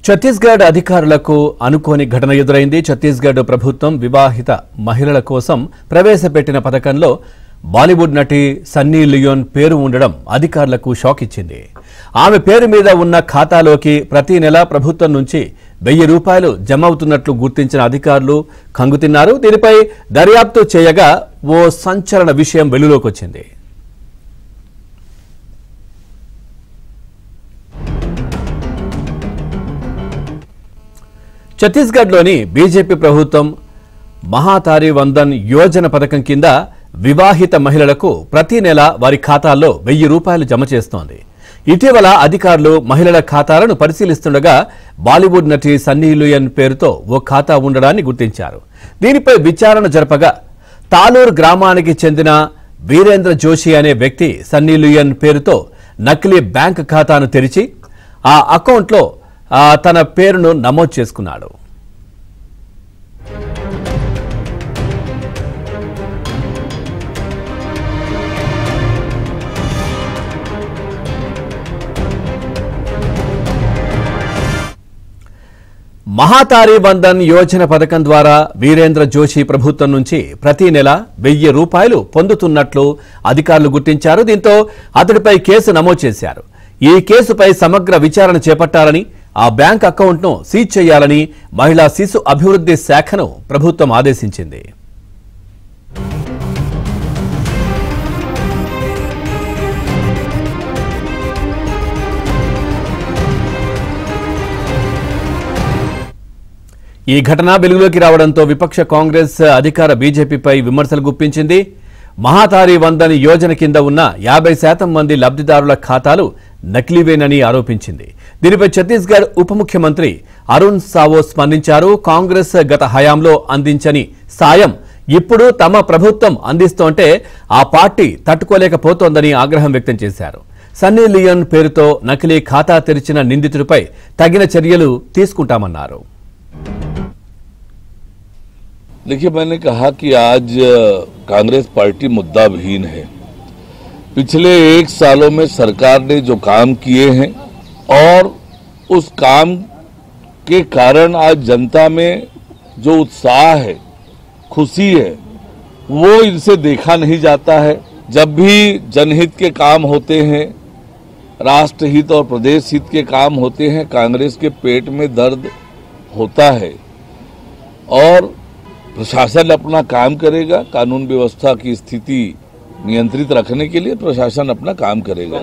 ఛత్తీస్గఢ్ అధికారులకు అనుకోని ఘటన ఎదురైంది. ఛత్తీస్గఢ్ ప్రభుత్వం వివాహిత మహిళల కోసం ప్రవేశపెట్టిన పథకంలో బాలీవుడ్ నటి సన్నీ లియోన్ పేరు ఉండడం అధికారులకు షాక్ ఇచ్చింది. ఆమె పేరు మీద ఉన్న ఖాతాలోకి ప్రతి నెల ప్రభుత్వం నుంచి ₹1000 జమ అవుతున్నట్లు గుర్తించిన అధికారులు కంగుతిన్నారు. దీనిపై దర్యాప్తు చేయగా ఓ సంచలన విషయం వెలుగులోకి వచ్చింది. ఛత్తీస్గఢ్లోని బీజేపీ ప్రభుత్వం మహాతారి వందన్ యోజన పథకం కింద వివాహిత మహిళలకు ప్రతి నెల వారి ఖాతాల్లో ₹1000 జమ చేస్తోంది. ఇటీవల అధికారులు మహిళల ఖాతాలను పరిశీలిస్తుండగా బాలీవుడ్ నటి సన్నీ లియోన్ పేరుతో ఓ ఖాతా ఉండడాన్ని గుర్తించారు. దీనిపై విచారణ జరపగా తాలూర్ గ్రామానికి చెందిన వీరేంద్ర జోషి అనే వ్యక్తి సన్నీ లియోన్ పేరుతో నకిలీ బ్యాంక్ ఖాతాను తెరిచి ఆ అకౌంట్లో తన పేరును నమోదు చేసుకున్నాడు. మహాతారి వందన్ యోజన పథకం ద్వారా వీరేంద్ర జోషి ప్రభుత్వం నుంచి ప్రతి నెల ₹1000 పొందుతున్నట్లు అధికారులు గుర్తించారు. దీంతో అతడిపై కేసు నమోదు చేశారు. ఈ కేసుపై సమగ్ర విచారణ చేపట్టాలని, ఆ బ్యాంక్ అకౌంట్ను సీజ్ చేయాలని మహిళా శిశు అభివృద్ధి శాఖను ప్రభుత్వం ఆదేశించింది. ఈ ఘటన వెలుగులోకి రావడంతో విపక్ష కాంగ్రెస్ అధికార బీజేపీపై విమర్శలు గుప్పించింది. మహాతారి వందన్ యోజన కింద ఉన్న 50% మంది లబ్ధిదారుల ఖాతాలు నకిలీవేనని ఆరోపించింది. దీనిపై ఛత్తీస్గఢ్ ఉప ముఖ్యమంత్రి అరుణ్ సావో స్పందించారు. కాంగ్రెస్ గత హయాంలో అందించని సాయం ఇప్పుడు తమ ప్రభుత్వం అందిస్తోంటే ఆ పార్టీ తట్టుకోలేకపోతోందని ఆగ్రహం వ్యక్తం చేశారు. సన్నీ లియోన్ పేరుతో నకిలీ ఖాతా తెరిచిన నిందితుడిపై తగిన చర్యలు తీసుకుంటామన్నారు. देखिए, मैंने कहा कि आज कांग्रेस पार्टी मुद्दा विहीन है। पिछले 1 सालों में सरकार ने जो काम किए हैं और उस काम के कारण आज जनता में जो उत्साह है, खुशी है, वो इनसे देखा नहीं जाता है। जब भी जनहित के काम होते हैं, राष्ट्रहित और प्रदेश हित के काम होते हैं, कांग्रेस के पेट में दर्द होता है और प्रशासन अपना काम करेगा। कानून व्यवस्था की स्थिति नियंत्रित रखने के लिए प्रशासन अपना काम करेगा।